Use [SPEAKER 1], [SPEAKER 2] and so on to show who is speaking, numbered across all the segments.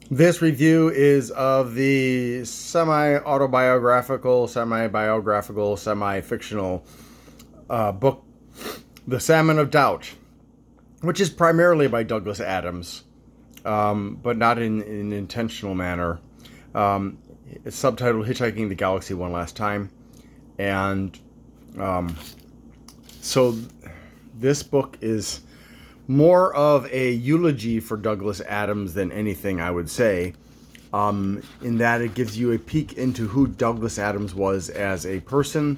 [SPEAKER 1] This review is of the semi-autobiographical, semi-biographical, semi-fictional book, The Salmon of Doubt, which is primarily by Douglas Adams, but not in an intentional manner. It's subtitled Hitchhiking the Galaxy One Last Time. And so this book is more of a eulogy for Douglas Adams than anything, I would say, in that it gives you a peek into who Douglas Adams was as a person,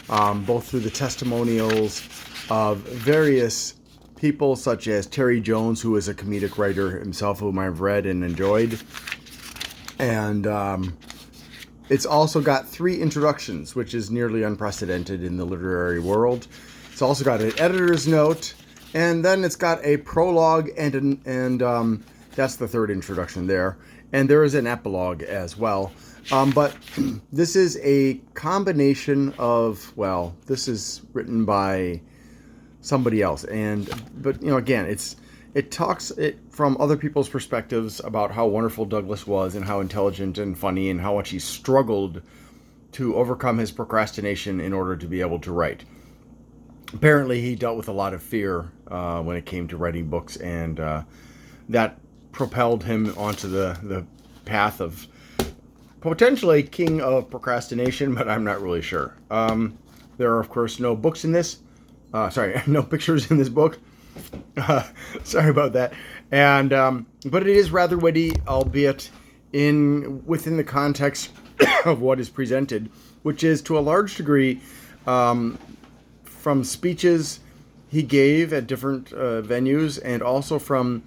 [SPEAKER 1] both through the testimonials of various people such as Terry Jones, who is a comedic writer himself, whom I've read and enjoyed. And it's also got 3 introductions, which is nearly unprecedented in the literary world. It's also got an editor's note, and then it's got a prologue, and that's the 3rd introduction there. And there is an epilogue as well. But this is a combination of, well, this is written by somebody else. But again, it talks from other people's perspectives about how wonderful Douglas was and how intelligent and funny and how much he struggled to overcome his procrastination in order to be able to write. Apparently, he dealt with a lot of fear when it came to writing books, and that propelled him onto the path of potentially king of procrastination, but I'm not really sure. There are, of course, no books in this. No pictures in this book. Sorry about that. And but it is rather witty, albeit within the context of what is presented, which is to a large degree from speeches he gave at different venues, and also from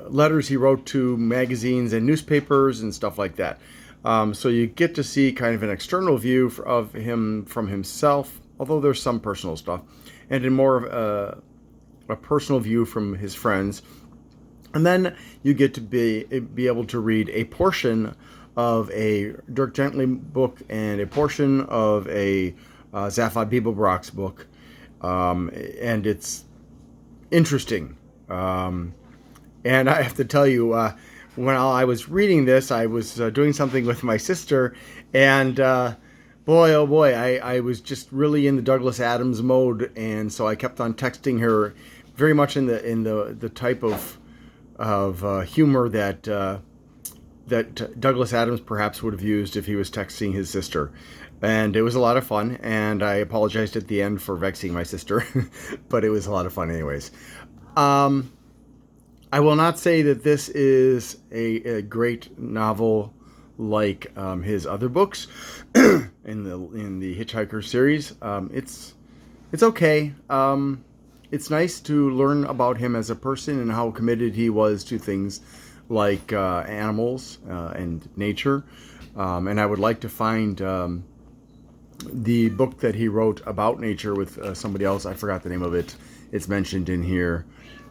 [SPEAKER 1] letters he wrote to magazines and newspapers and stuff like that. So you get to see kind of an external view of him from himself, although there's some personal stuff, and in more of a personal view from his friends. And then you get to be able to read a portion of a Dirk Gently book and a portion of a Zaphod Beeblebrox book. And it's interesting. And I have to tell you, when I was reading this, I was doing something with my sister, and boy, oh boy, I was just really in the Douglas Adams mode, and so I kept on texting her, very much in the type of humor that Douglas Adams perhaps would have used if he was texting his sister. And it was a lot of fun, and I apologized at the end for vexing my sister, but it was a lot of fun anyways. I will not say that this is a great novel like his other books in the Hitchhiker series. It's okay. It's nice to learn about him as a person and how committed he was to things like animals and nature. And I would like to find the book that he wrote about nature with somebody else. I forgot the name of it. It's mentioned in here.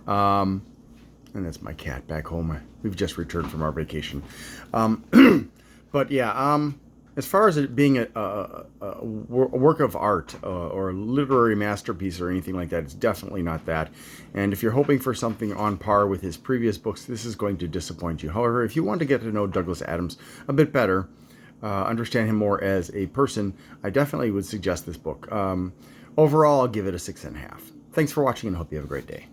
[SPEAKER 1] And that's my cat back home. We've just returned from our vacation. But yeah, as far as it being a work of art or a literary masterpiece or anything like that, it's definitely not that. And if you're hoping for something on par with his previous books, this is going to disappoint you. However, if you want to get to know Douglas Adams a bit better, understand him more as a person, I definitely would suggest this book. Overall, I'll give it a 6.5. Thanks for watching, and hope you have a great day.